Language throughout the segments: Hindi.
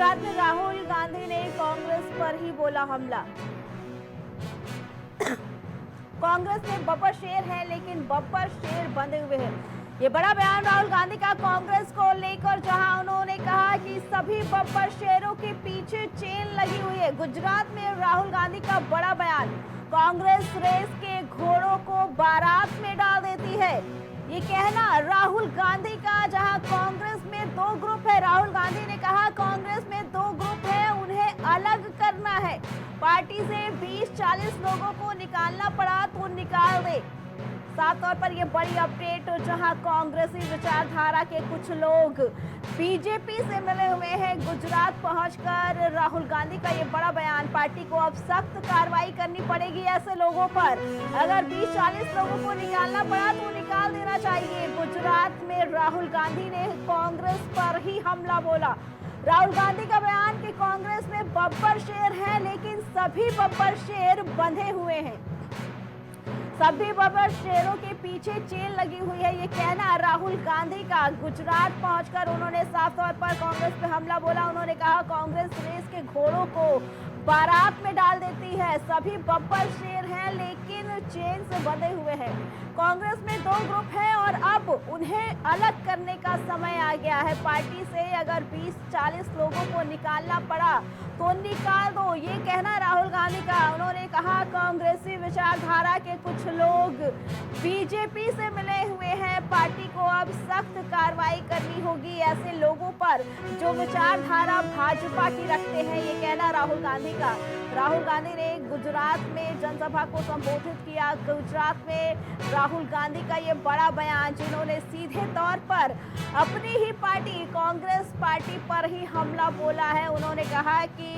गुजरात में राहुल गांधी ने कांग्रेस पर ही बोला हमला। कांग्रेस में बब्बर शेर है लेकिन बब्बर शेर बंधे हुए हैं। ये बड़ा बयान राहुल गांधी का कांग्रेस को लेकर, जहां उन्होंने कहा कि सभी बब्बर शेरों के पीछे चेन लगी हुई है। गुजरात में राहुल गांधी का बड़ा बयान, कांग्रेस रेस के घोड़ों को बारात में डाल देती है। ये कहना राहुल गांधी का, जहां कांग्रेस में दो ग्रुप है। राहुल गांधी ने कहा कांग्रेस में दो ग्रुप है, उन्हें अलग करना है। पार्टी से 20-40 लोगों को निकालना पड़ा तो निकाल दे। साफ तौर पर ये बड़ी अपडेट, जहां कांग्रेसी विचारधारा के कुछ लोग बीजेपी से मिले हुए हैं। गुजरात पहुंचकर राहुल गांधी का ये बड़ा बयान, पार्टी को अब सख्त कार्रवाई करनी पड़ेगी ऐसे लोगों पर। अगर 20-40 लोगों को निकालना पड़ा तो निकाल देना चाहिए। गुजरात में राहुल गांधी ने कांग्रेस पर ही हमला बोला। राहुल गांधी का बयान कि कांग्रेस में बब्बर शेर है लेकिन सभी बब्बर शेर बंधे हुए हैं, सभी बब्बर शेरों के पीछे चेन लगी हुई है। ये कहना राहुल गांधी का। गुजरात पहुंचकर उन्होंने साफ तौर पर कांग्रेस पे हमला बोला। उन्होंने कहा कांग्रेस रेस के घोड़ों को बारात में डाल देती है। सभी बब्बर शेर हैं लेकिन चेन से बंधे हुए हैं। कांग्रेस में दो ग्रुप हैं और अब उन्हें अलग करने का समय आ गया है। पार्टी से अगर 20-40 लोगों को निकालना पड़ा तो निकाल दो, ये कहना राहुल गांधी का। उन्होंने कहा कांग्रेसी विचारधारा के कुछ लोग बीजेपी से मिले हुए हैं, पार्टी को अब सख्त कार्रवाई करनी होगी ऐसे लोगों पर जो विचारधारा भाजपा की रखते हैं, ये कहना राहुल गांधी का। राहुल गांधी ने गुजरात में जनसभा को संबोधित किया। गुजरात में राहुल गांधी का ये बड़ा बयान, जिन्होंने सीधे तौर पर अपनी ही पार्टी कांग्रेस पार्टी पर ही हमला बोला है। उन्होंने कहा कि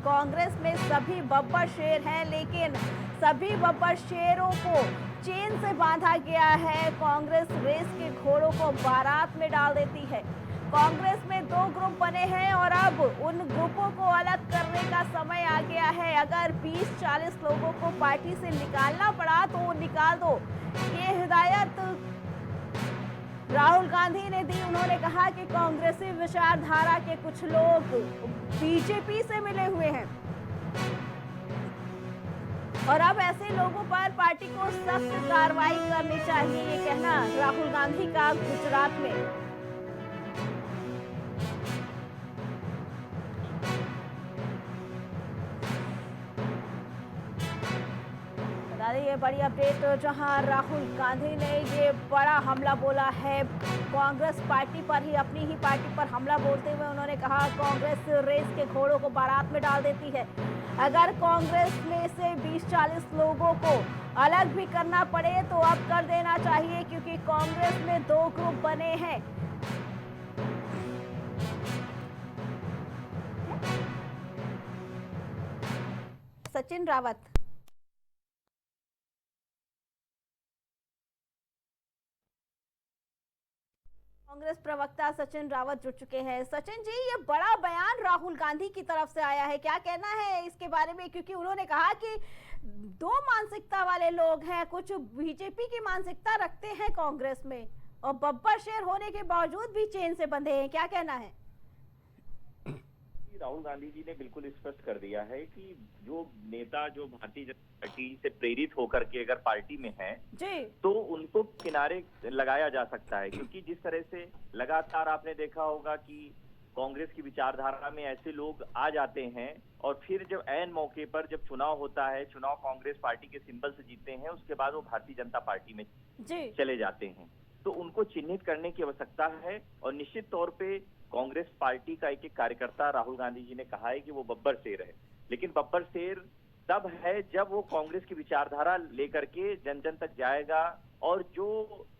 कांग्रेस में सभी बब्बर शेर हैं लेकिन सभी बब्बर शेरों को चेन से बांधा गया है। कांग्रेस रेस के घोड़ों को बारात में डाल देती है। कांग्रेस में दो ग्रुप बने हैं और अब उन ग्रुपों को अलग करने का समय आ गया है। अगर 20-40 लोगों को पार्टी से निकालना पड़ा तो निकाल दो, ये हिदायत राहुल गांधी ने दी। उन्होंने कहा कि कांग्रेसी विचारधारा के कुछ लोग बीजेपी से मिले हुए हैं और अब ऐसे लोगों पर पार्टी को सख्त कार्रवाई करनी चाहिए, ये कहना राहुल गांधी का गुजरात में। ये बड़ी अपडेट, जहां राहुल गांधी ने ये बड़ा हमला बोला है कांग्रेस पार्टी पर ही, अपनी ही पार्टी पर हमला बोलते हुए उन्होंने कहा कांग्रेस रेस के घोड़ों को बारात में डाल देती है। अगर कांग्रेस में से 20-40 लोगों को अलग भी करना पड़े तो अब कर देना चाहिए, क्योंकि कांग्रेस में दो ग्रुप बने हैं। सचिन रावत, कांग्रेस प्रवक्ता सचिन रावत जुड़ चुके हैं। सचिन जी, ये बड़ा बयान राहुल गांधी की तरफ से आया है, क्या कहना है इसके बारे में? क्योंकि उन्होंने कहा कि दो मानसिकता वाले लोग हैं, कुछ बीजेपी की मानसिकता रखते हैं कांग्रेस में और बब्बर शेर होने के बावजूद भी चेन से बंधे हैं, क्या कहना है? राहुल गांधी जी ने बिल्कुल स्पष्ट कर दिया है कि जो नेता जो भारतीय जनता पार्टी से प्रेरित होकर के अगर पार्टी में है जी, तो उनको किनारे लगाया जा सकता है, क्योंकि जिस तरह से लगातार आपने देखा होगा कि कांग्रेस की विचारधारा में ऐसे लोग आ जाते हैं और फिर जब ऐन मौके पर जब चुनाव होता है, चुनाव कांग्रेस पार्टी के सिंबल से जीतते हैं, उसके बाद वो भारतीय जनता पार्टी में चले जाते हैं। तो उनको चिन्हित करने की आवश्यकता है और निश्चित तौर पे कांग्रेस पार्टी का एक कार्यकर्ता राहुल गांधी जी ने कहा है कि वो बब्बर शेर है, लेकिन बब्बर शेर तब है जब वो कांग्रेस की विचारधारा लेकर के जन जन तक जाएगा और जो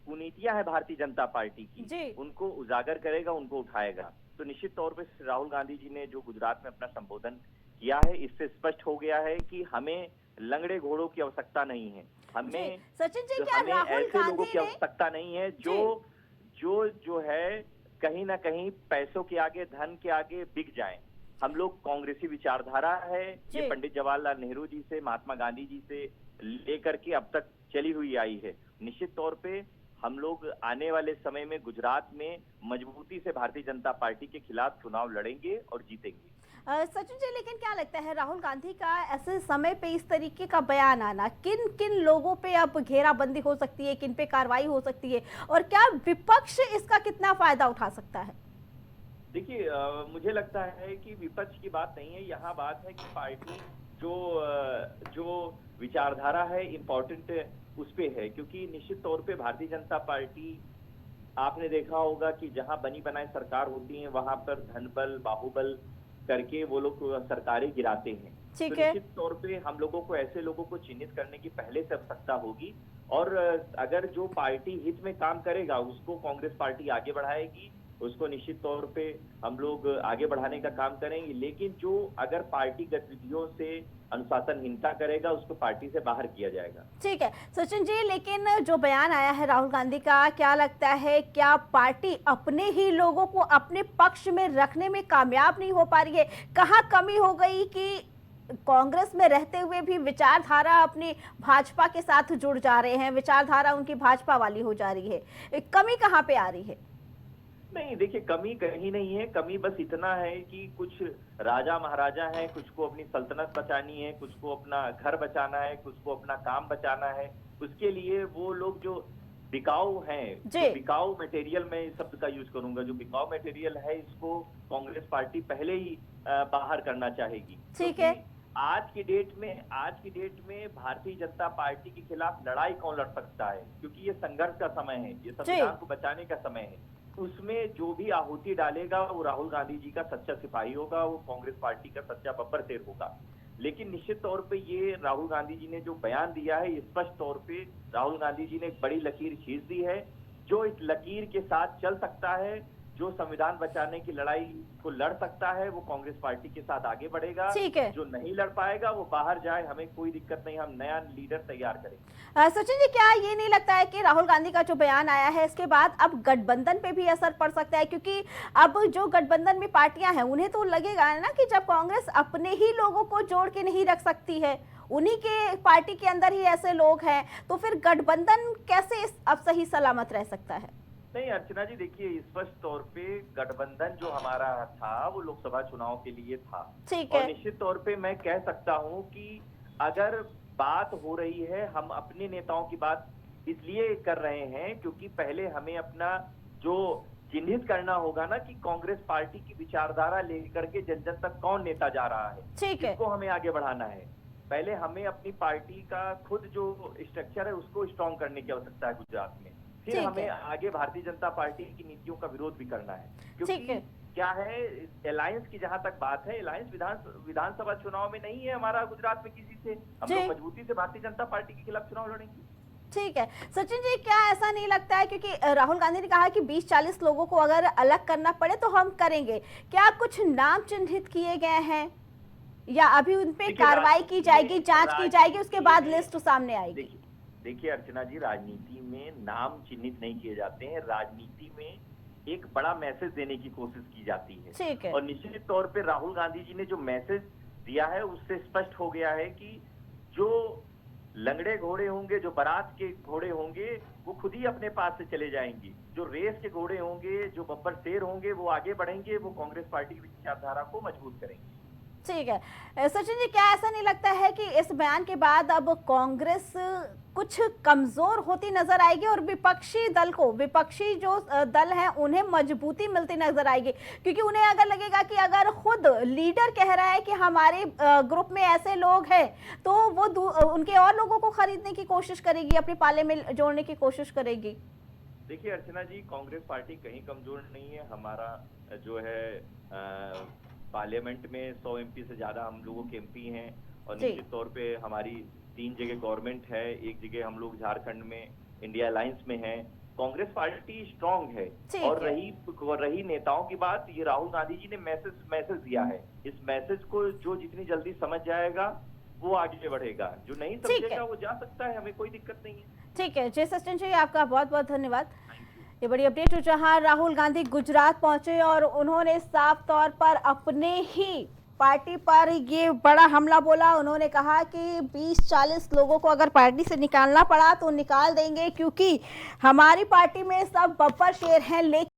कुनीतियां है भारतीय जनता पार्टी की उनको उजागर करेगा, उनको उठाएगा। तो निश्चित तौर पे राहुल गांधी जी ने जो गुजरात में अपना संबोधन किया है, इससे स्पष्ट हो गया है कि हमें लंगड़े घोड़ों की आवश्यकता नहीं है, हमें सचिन जी, क्या हमें राहुल ऐसे गांधी लोगों की आवश्यकता नहीं है जो है कहीं ना कहीं पैसों के आगे, धन के आगे बिक जाएं। हम लोग कांग्रेसी विचारधारा है, ये पंडित जवाहरलाल नेहरू जी से, महात्मा गांधी जी से लेकर के अब तक चली हुई आई है। निश्चित तौर पे हम लोग आने वाले समय में गुजरात में मजबूती से भारतीय जनता पार्टी के खिलाफ चुनाव लड़ेंगे और जीतेंगे। सचिन जी, लेकिन क्या लगता है राहुल गांधी का ऐसे समय पे इस तरीके का बयान आना, किन किन लोगों पे अब घेराबंदी हो सकती है, किन पे कार्रवाई हो सकती है, और क्या विपक्ष इसका कितना फायदा उठा सकता है? देखिए, मुझे लगता है कि विपक्ष की बात नहीं है, यहाँ बात है कि पार्टी जो विचारधारा है इम्पोर्टेंट उस पे है, क्योंकि निश्चित तौर पे भारतीय जनता पार्टी, आपने देखा होगा कि जहां बनी बनाई सरकार होती है वहां पर धन बल बाहुबल करके वो लोग सरकारें गिराते हैं। तो ठीक है। निश्चित तौर पे हम लोगों को ऐसे लोगों को चिन्हित करने की पहले से आवश्यकता होगी, और अगर जो पार्टी हित में काम करेगा उसको कांग्रेस पार्टी आगे बढ़ाएगी, उसको निश्चित तौर पे हम लोग आगे बढ़ाने का काम करेंगे। लेकिन जो अगर पार्टी गतिविधियों से अनुशासनहीनता करेगा उसको पार्टी से बाहर किया जाएगा। ठीक है सचिन जी, लेकिन जो बयान आया है राहुल गांधी का, क्या लगता है क्या पार्टी अपने ही लोगों को अपने पक्ष में रखने में कामयाब नहीं हो पा रही है? कहाँ कमी हो गई कि कांग्रेस में रहते हुए भी विचारधारा अपनी भाजपा के साथ जुड़ जा रहे हैं, विचारधारा उनकी भाजपा वाली हो जा रही है? कमी कहाँ पे आ रही है? नहीं, देखिए, कमी कहीं नहीं है। कमी बस इतना है कि कुछ राजा महाराजा हैं, कुछ को अपनी सल्तनत बचानी है, कुछ को अपना घर बचाना है, कुछ को अपना काम बचाना है। उसके लिए वो लोग जो बिकाऊ हैं, जो बिकाऊ मटेरियल, में इस शब्द का यूज करूंगा, जो बिकाऊ मटेरियल है, इसको कांग्रेस पार्टी पहले ही बाहर करना चाहेगी। ठीक है। आज की डेट में भारतीय जनता पार्टी के खिलाफ लड़ाई कौन लड़ सकता है? क्योंकि ये संघर्ष का समय है, ये संविधान को बचाने का समय है। उसमें जो भी आहुति डालेगा वो राहुल गांधी जी का सच्चा सिपाही होगा, वो कांग्रेस पार्टी का सच्चा बब्बर शेर होगा। लेकिन निश्चित तौर पे ये राहुल गांधी जी ने जो बयान दिया है, स्पष्ट तौर पे राहुल गांधी जी ने एक बड़ी लकीर खींच दी है। जो इस लकीर के साथ चल सकता है, जो संविधान बचाने की लड़ाई को लड़ सकता है, वो कांग्रेस पार्टी के साथ आगे बढ़ेगा। ठीक है। जो नहीं लड़ पाएगा वो बाहर जाए, हमें कोई दिक्कत नहीं, हम नया लीडर तैयार करेंगे। सचिन जी, क्या ये नहीं लगता है कि राहुल गांधी का जो बयान आया है इसके बाद अब गठबंधन पे भी असर पड़ सकता है? क्योंकि अब जो गठबंधन में पार्टियां हैं उन्हें तो लगेगा ना कि जब कांग्रेस अपने ही लोगों को जोड़ के नहीं रख सकती है, उन्हीं के पार्टी के अंदर ही ऐसे लोग हैं, तो फिर गठबंधन कैसे अब सही सलामत रह सकता है? नहीं अर्चना जी, देखिए, स्पष्ट तौर पे गठबंधन जो हमारा था वो लोकसभा चुनाव के लिए था। ठीक है। और निश्चित तौर पे मैं कह सकता हूं कि अगर बात हो रही है, हम अपने नेताओं की बात इसलिए कर रहे हैं क्योंकि पहले हमें अपना जो चिन्हित करना होगा ना कि कांग्रेस पार्टी की विचारधारा लेकर के जन जन तक कौन नेता जा रहा है, ठीक है, इसको हमें आगे बढ़ाना है। पहले हमें अपनी पार्टी का खुद जो स्ट्रक्चर है उसको स्ट्रॉन्ग करने की आवश्यकता है गुजरात में। फिर हमें आगे भारतीय जनता पार्टी की नीतियों का विरोध भी करना है, क्योंकि क्या है, अलायंस की जहां तक बात है, अलायंस विधानसभा चुनाव में नहीं है हमारा गुजरात में किसी से। हम लोग मजबूती से भारतीय जनता पार्टी के खिलाफ चुनाव लड़ेंगे। ठीक है सचिन जी, क्या ऐसा नहीं लगता है, क्योंकि राहुल गांधी ने कहा कि 20-40 लोगों को अगर अलग करना पड़े तो हम करेंगे, क्या कुछ नाम चिन्हित किए गए हैं या अभी उन पे कार्रवाई की जाएगी, जांच की जाएगी, उसके बाद लिस्ट सामने आएगी? देखिए अर्चना जी, राजनीति में नाम चिन्हित नहीं किए जाते हैं, राजनीति में एक बड़ा मैसेज देने की कोशिश की जाती है। ठीक है। और निश्चित तौर पे राहुल गांधी जी ने जो मैसेज दिया है उससे स्पष्ट हो गया है कि जो लंगड़े घोड़े होंगे, जो बारात के घोड़े होंगे, वो खुद ही अपने पास से चले जाएंगे। जो रेस के घोड़े होंगे, जो बब्बर शेर होंगे, वो आगे बढ़ेंगे, वो कांग्रेस पार्टी की विचारधारा को मजबूत करेंगे। ठीक है सचिन जी, क्या ऐसा नहीं लगता है कि इस बयान के बाद अब कांग्रेस कुछ कमजोर होती नजर आएगी और विपक्षी जो दल हैं उन्हें मजबूती मिलती नजर आएगी? क्योंकि उन्हें अगर लगेगा कि अगर खुद लीडर कह रहा है कि हमारे ग्रुप में ऐसे लोग हैं, तो वो उनके और लोगों को खरीदने की कोशिश करेगी, अपने पाले में जोड़ने की कोशिश करेगी। देखिए अर्चना जी, कांग्रेस पार्टी कहीं कमजोर नहीं है। हमारा जो है पार्लियामेंट में 100 एमपी से ज्यादा हम लोगों के एमपी हैं, और निश्चित तौर पे हमारी 3 जगह गवर्नमेंट है, 1 जगह हम लोग झारखंड में इंडिया अलायंस में हैं। कांग्रेस पार्टी स्ट्रांग है। और रही नेताओं की बात, ये राहुल गांधी जी ने मैसेज दिया है। इस मैसेज को जो जितनी जल्दी समझ जाएगा वो आगे बढ़ेगा, जो नहीं समझेगा वो जा सकता है, हमें कोई दिक्कत नहीं है। ठीक है जय सचिन जी, आपका बहुत बहुत धन्यवाद। ये बड़ी अपडेट हो, जहां राहुल गांधी गुजरात पहुंचे और उन्होंने साफ तौर पर अपने ही पार्टी पर ये बड़ा हमला बोला। उन्होंने कहा कि 20-40 लोगों को अगर पार्टी से निकालना पड़ा तो निकाल देंगे, क्योंकि हमारी पार्टी में सब बब्बर शेर हैं। लेकिन